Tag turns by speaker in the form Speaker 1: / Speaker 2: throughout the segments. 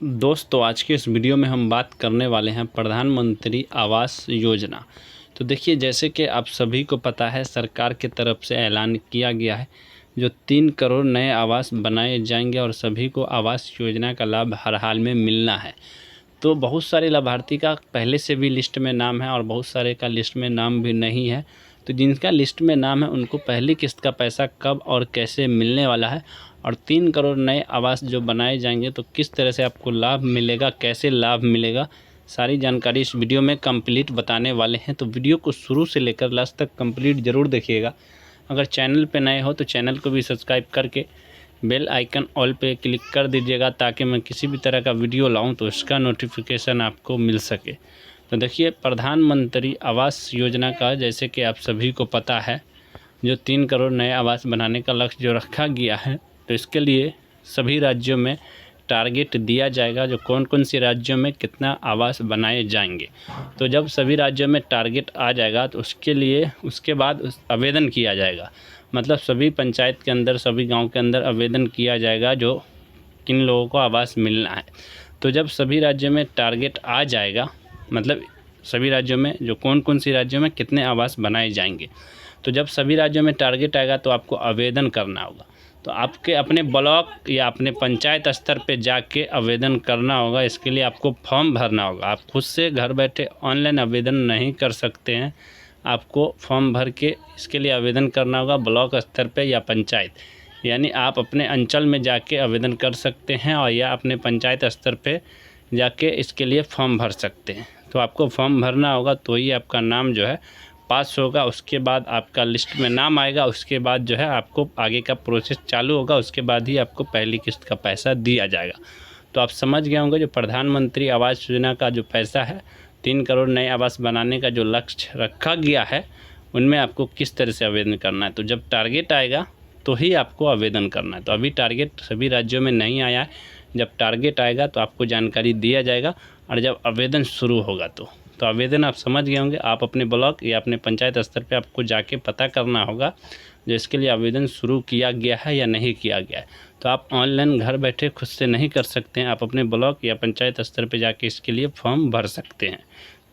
Speaker 1: दोस्तों आज के इस वीडियो में हम बात करने वाले हैं प्रधानमंत्री आवास योजना। तो देखिए, जैसे कि आप सभी को पता है, सरकार की तरफ से ऐलान किया गया है जो 3 करोड़ नए आवास बनाए जाएंगे और सभी को आवास योजना का लाभ हर हाल में मिलना है। तो बहुत सारे लाभार्थी का पहले से भी लिस्ट में नाम है और बहुत सारे का लिस्ट में नाम भी नहीं है। तो जिनका लिस्ट में नाम है उनको पहली किस्त का पैसा कब और कैसे मिलने वाला है और 3 करोड़ नए आवास जो बनाए जाएंगे तो किस तरह से आपको लाभ मिलेगा, कैसे लाभ मिलेगा, सारी जानकारी इस वीडियो में कंप्लीट बताने वाले हैं। तो वीडियो को शुरू से लेकर लास्ट तक कंप्लीट ज़रूर देखिएगा। अगर चैनल पे नए हो तो चैनल को भी सब्सक्राइब करके बेल आइकन ऑल पे क्लिक कर दीजिएगा ताकि मैं किसी भी तरह का वीडियो लाऊं तो इसका नोटिफिकेशन आपको मिल सके। तो देखिए, प्रधानमंत्री आवास योजना का जैसे कि आप सभी को पता है, जो 3 करोड़ नए आवास बनाने का लक्ष्य जो रखा गया है, तो इसके लिए सभी राज्यों में टारगेट दिया जाएगा जो कौन कौन से राज्यों में कितना आवास बनाए जाएंगे। तो जब सभी राज्यों में टारगेट आ जाएगा तो उसके बाद आवेदन किया जाएगा। मतलब सभी पंचायत के अंदर, सभी गांव के अंदर आवेदन किया जाएगा जो किन लोगों को आवास मिलना है। तो जब सभी राज्यों में टारगेट आ जाएगा, मतलब सभी राज्यों में जो कौन कौन सी राज्यों में कितने आवास बनाए जाएंगे, तो जब सभी राज्यों में टारगेट आएगा तो आपको आवेदन करना होगा। तो आपके अपने ब्लॉक या अपने पंचायत स्तर पे जाके आवेदन करना होगा। इसके लिए आपको फॉर्म भरना होगा। आप खुद से घर बैठे ऑनलाइन आवेदन नहीं कर सकते हैं, आपको फॉर्म भर के इसके लिए आवेदन करना होगा ब्लॉक स्तर पे या पंचायत, यानी आप अपने अंचल में जाके आवेदन कर सकते हैं और या अपने पंचायत स्तर पे जाके इसके लिए फॉर्म भर सकते हैं। तो आपको फॉर्म भरना होगा तो ही आपका नाम जो है पास होगा। उसके बाद आपका लिस्ट में नाम आएगा, उसके बाद जो है आपको आगे का प्रोसेस चालू होगा, उसके बाद ही आपको पहली किस्त का पैसा दिया जाएगा। तो आप समझ गए होंगे जो प्रधानमंत्री आवास योजना का जो पैसा है, 3 करोड़ नए आवास बनाने का जो लक्ष्य रखा गया है, उनमें आपको किस तरह से आवेदन करना है। तो जब टारगेट आएगा तो ही आपको आवेदन करना है। तो अभी टारगेट सभी राज्यों में नहीं आया है, जब टारगेट आएगा तो आपको जानकारी दिया जाएगा और जब आवेदन शुरू होगा तो आवेदन आप समझ गए होंगे। आप अपने ब्लॉक या अपने पंचायत स्तर पे आपको जाके पता करना होगा जो इसके लिए आवेदन शुरू किया गया है या नहीं किया गया है। तो आप ऑनलाइन घर बैठे खुद से नहीं कर सकते हैं, आप अपने ब्लॉक या पंचायत स्तर पे जाके इसके लिए फॉर्म भर सकते हैं।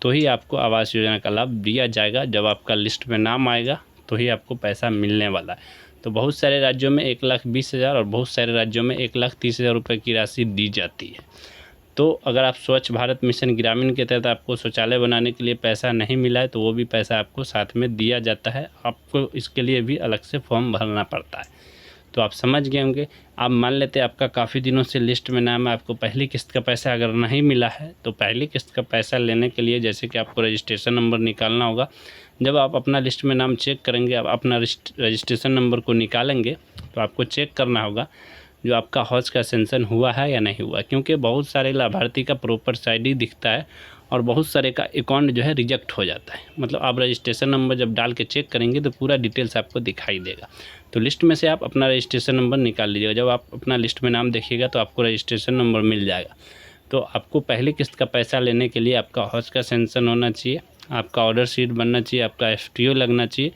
Speaker 1: तो ही आपको आवास योजना का लाभ दिया जाएगा। जब आपका लिस्ट में नाम आएगा तो ही आपको पैसा मिलने वाला है। तो बहुत सारे राज्यों में 1,20,000 और बहुत सारे राज्यों में 1,30,000 रुपये की राशि दी जाती है। तो अगर आप स्वच्छ भारत मिशन ग्रामीण के तहत आपको शौचालय बनाने के लिए पैसा नहीं मिला है तो वो भी पैसा आपको साथ में दिया जाता है। आपको इसके लिए भी अलग से फॉर्म भरना पड़ता है। तो आप समझ गए होंगे। आप मान लेते आपका काफ़ी दिनों से लिस्ट में नाम है, आपको पहली किस्त का पैसा अगर नहीं मिला है तो पहली किस्त का पैसा लेने के लिए जैसे कि आपको रजिस्ट्रेशन नंबर निकालना होगा। जब आप अपना लिस्ट में नाम चेक करेंगे, आप अपना रजिस्ट्रेशन नंबर को निकालेंगे तो आपको चेक करना होगा जो आपका हौज का सेंसन हुआ है या नहीं हुआ, क्योंकि बहुत सारे लाभार्थी का प्रॉपर ID दिखता है और बहुत सारे का अकाउंट जो है रिजेक्ट हो जाता है। मतलब आप रजिस्ट्रेशन नंबर जब डाल के चेक करेंगे तो पूरा डिटेल्स आपको दिखाई देगा। तो लिस्ट में से आप अपना रजिस्ट्रेशन नंबर निकाल लीजिएगा। जब आप अपना लिस्ट में नाम देखिएगा तो आपको रजिस्ट्रेशन नंबर मिल जाएगा। तो आपको पहली किस्त का पैसा लेने के लिए आपका हौज का सेंसन होना चाहिए, आपका ऑर्डर शीट बनना चाहिए, आपका FTO लगना चाहिए,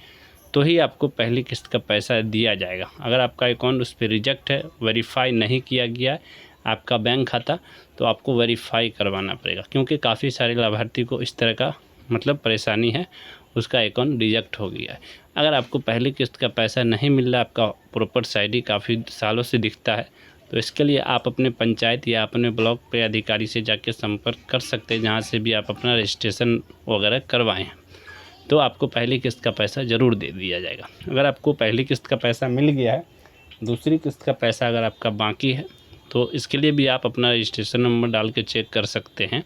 Speaker 1: तो ही आपको पहली किस्त का पैसा दिया जाएगा। अगर आपका अकाउंट उस पर रिजेक्ट है, वेरीफाई नहीं किया गया है आपका बैंक खाता, तो आपको वेरीफाई करवाना पड़ेगा, क्योंकि काफ़ी सारे लाभार्थी को इस तरह का मतलब परेशानी है, उसका अकाउंट रिजेक्ट हो गया है। अगर आपको पहली किस्त का पैसा नहीं मिल रहा, आपका प्रॉपर ID काफ़ी सालों से दिखता है, तो इसके लिए आप अपने पंचायत या अपने ब्लॉक पे अधिकारी से जाके संपर्क कर सकते हैं, जहाँ से भी आप अपना रजिस्ट्रेशन वगैरह करवाएं, तो आपको पहली किस्त का पैसा ज़रूर दे दिया जाएगा। अगर आपको पहली किस्त का पैसा मिल गया है, दूसरी किस्त का पैसा अगर आपका बाकी है तो इसके लिए भी आप अपना रजिस्ट्रेशन नंबर डाल के चेक कर सकते हैं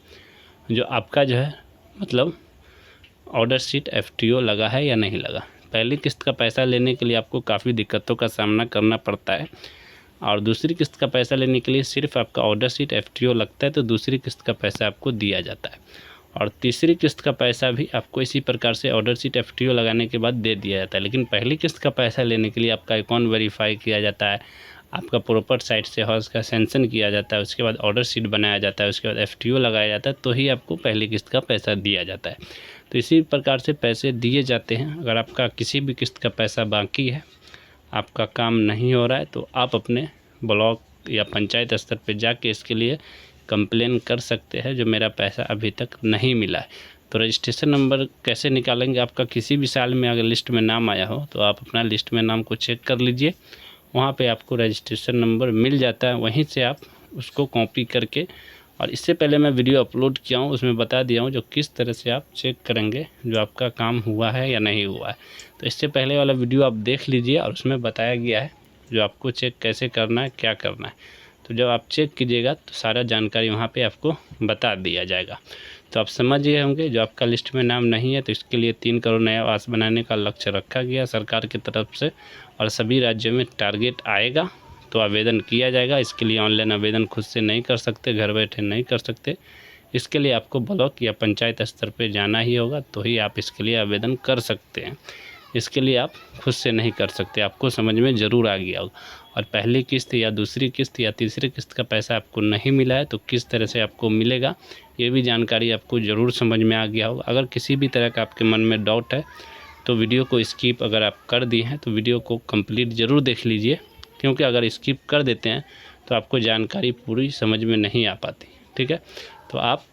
Speaker 1: जो आपका जो है मतलब ऑर्डर शीट FTO लगा है या नहीं लगा। पहली किस्त का पैसा लेने के लिए आपको काफ़ी दिक्कतों का सामना करना पड़ता है और दूसरी किस्त का पैसा लेने के लिए सिर्फ आपका ऑर्डर शीट FTO लगता है तो दूसरी किस्त का पैसा आपको दिया जाता है। और तीसरी किस्त का पैसा भी आपको इसी प्रकार से ऑर्डर शीट FTO लगाने के बाद दे दिया जाता है। लेकिन पहली किस्त का पैसा लेने के लिए आपका अकाउंट वेरीफाई किया जाता है, आपका प्रॉपर साइट से हौज का सेंसन किया जाता है, उसके बाद ऑर्डर शीट बनाया जाता है, उसके बाद FTO लगाया जाता है, तो ही आपको पहली किस्त का पैसा दिया जाता है। तो इसी प्रकार से पैसे दिए जाते हैं। अगर आपका किसी भी किस्त का पैसा बाकी है, आपका काम नहीं हो रहा है, तो आप अपने ब्लॉक या पंचायत स्तर पर जाके इसके लिए कंप्लेन कर सकते हैं जो मेरा पैसा अभी तक नहीं मिला है। तो रजिस्ट्रेशन नंबर कैसे निकालेंगे? आपका किसी भी साल में अगर लिस्ट में नाम आया हो तो आप अपना लिस्ट में नाम को चेक कर लीजिए, वहाँ पे आपको रजिस्ट्रेशन नंबर मिल जाता है। वहीं से आप उसको कॉपी करके, और इससे पहले मैं वीडियो अपलोड किया हूँ, उसमें बता दिया हूँ जो किस तरह से आप चेक करेंगे जो आपका काम हुआ है या नहीं हुआ है। तो इससे पहले वाला वीडियो आप देख लीजिए और उसमें बताया गया है जो आपको चेक कैसे करना है, क्या करना है। तो जब आप चेक कीजिएगा तो सारा जानकारी वहाँ पे आपको बता दिया जाएगा। तो आप समझ गए होंगे जो आपका लिस्ट में नाम नहीं है तो इसके लिए 3 करोड़ नए आवास बनाने का लक्ष्य रखा गया सरकार की तरफ से, और सभी राज्यों में टारगेट आएगा तो आवेदन किया जाएगा। इसके लिए ऑनलाइन आवेदन खुद से नहीं कर सकते, घर बैठे नहीं कर सकते। इसके लिए आपको ब्लॉक या पंचायत स्तर पे जाना ही होगा, तो ही आप इसके लिए आवेदन कर सकते हैं। इसके लिए आप खुद से नहीं कर सकते। आपको समझ में ज़रूर आ गया होगा। और पहली किस्त या दूसरी किस्त या तीसरी किस्त का पैसा आपको नहीं मिला है तो किस तरह से आपको मिलेगा, ये भी जानकारी आपको ज़रूर समझ में आ गया होगा। अगर किसी भी तरह का आपके मन में डाउट है तो वीडियो को स्किप अगर आप कर दिए हैं तो वीडियो को कंप्लीट ज़रूर देख लीजिए, क्योंकि अगर स्किप कर देते हैं तो आपको जानकारी पूरी समझ में नहीं आ पाती। ठीक है, तो आप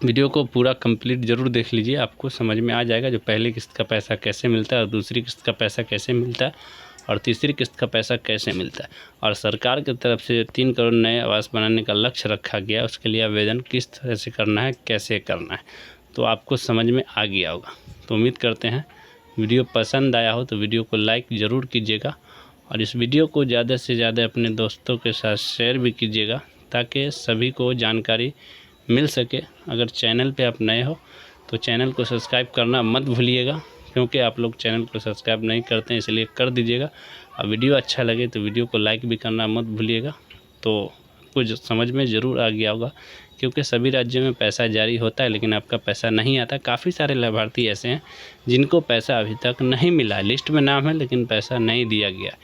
Speaker 1: वीडियो को पूरा कंप्लीट ज़रूर देख लीजिए, आपको समझ में आ जाएगा जो पहली किस्त का पैसा कैसे मिलता है और दूसरी किस्त का पैसा कैसे मिलता है और तीसरी किस्त का पैसा कैसे मिलता है। और सरकार की तरफ से 3 करोड़ नए आवास बनाने का लक्ष्य रखा गया, उसके लिए आवेदन किस तरह से करना है, कैसे करना है, तो आपको समझ में आ गया होगा। तो उम्मीद करते हैं वीडियो पसंद आया हो तो वीडियो को लाइक ज़रूर कीजिएगा और इस वीडियो को ज़्यादा से ज़्यादा अपने दोस्तों के साथ शेयर भी कीजिएगा ताकि सभी को जानकारी मिल सके। अगर चैनल पे आप नए हो तो चैनल को सब्सक्राइब करना मत भूलिएगा, क्योंकि आप लोग चैनल को सब्सक्राइब नहीं करते हैं, इसलिए कर दीजिएगा। और वीडियो अच्छा लगे तो वीडियो को लाइक भी करना मत भूलिएगा। तो कुछ समझ में ज़रूर आ गया होगा, क्योंकि सभी राज्यों में पैसा जारी होता है लेकिन आपका पैसा नहीं आता। काफ़ी सारे लाभार्थी ऐसे हैं जिनको पैसा अभी तक नहीं मिला है, लिस्ट में नाम है लेकिन पैसा नहीं दिया गया।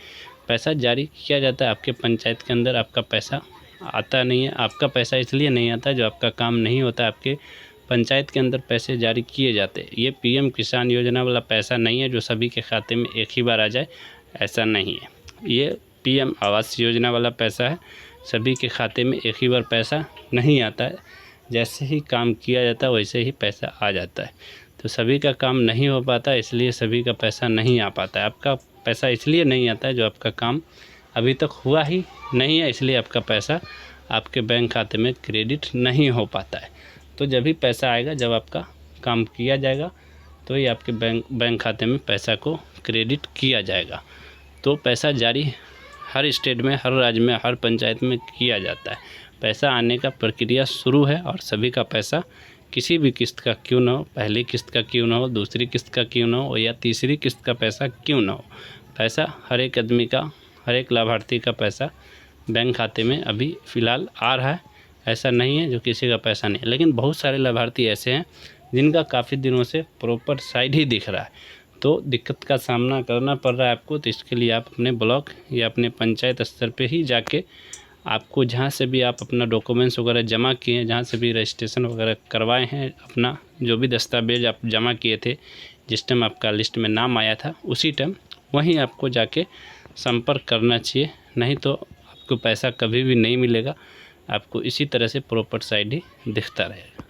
Speaker 1: पैसा जारी किया जाता है आपके पंचायत के अंदर, आपका पैसा आता नहीं है। आपका पैसा इसलिए नहीं आता जो आपका काम नहीं होता, आपके पंचायत के अंदर पैसे जारी किए जाते हैं। ये पीएम किसान योजना वाला पैसा नहीं है जो सभी के खाते में एक ही बार आ जाए, ऐसा नहीं है। ये पीएम आवास योजना वाला पैसा है, सभी के खाते में एक ही बार पैसा नहीं आता है। जैसे ही काम किया जाता है वैसे ही पैसा आ जाता है। तो सभी का काम नहीं हो पाता, इसलिए सभी का पैसा नहीं आ पाता है। आपका पैसा इसलिए नहीं आता है जो आपका काम अभी तक हुआ ही नहीं है, इसलिए आपका पैसा आपके बैंक खाते में क्रेडिट नहीं हो पाता है। तो जब भी पैसा आएगा, जब आपका काम किया जाएगा तो ही आपके बैंक खाते में पैसा को क्रेडिट किया जाएगा। तो पैसा जारी हर स्टेट में, हर राज्य में, हर पंचायत में किया जाता है। पैसा आने का प्रक्रिया शुरू है और सभी का पैसा किसी भी किस्त का क्यों ना हो, पहली किस्त का क्यों ना हो, दूसरी किस्त का क्यों ना हो या तीसरी किस्त का पैसा क्यों ना हो, पैसा हर एक आदमी का, हर एक लाभार्थी का पैसा बैंक खाते में अभी फ़िलहाल आ रहा है। ऐसा नहीं है जो किसी का पैसा नहीं है, लेकिन बहुत सारे लाभार्थी ऐसे हैं जिनका काफ़ी दिनों से प्रॉपर साइड ही दिख रहा है, तो दिक्कत का सामना करना पड़ रहा है आपको। तो इसके लिए आप अपने ब्लॉक या अपने पंचायत स्तर पे ही जाके, आपको जहाँ से भी आप अपना डॉक्यूमेंट्स वगैरह जमा किए हैं, जहाँ से भी रजिस्ट्रेशन वगैरह करवाए हैं, अपना जो भी दस्तावेज आप जमा किए थे जिस टाइम आपका लिस्ट में नाम आया था, उसी टाइम वहीं आपको जाके संपर्क करना चाहिए। नहीं तो आपको पैसा कभी भी नहीं मिलेगा, आपको इसी तरह से प्रॉपर साइड ही दिखता रहेगा।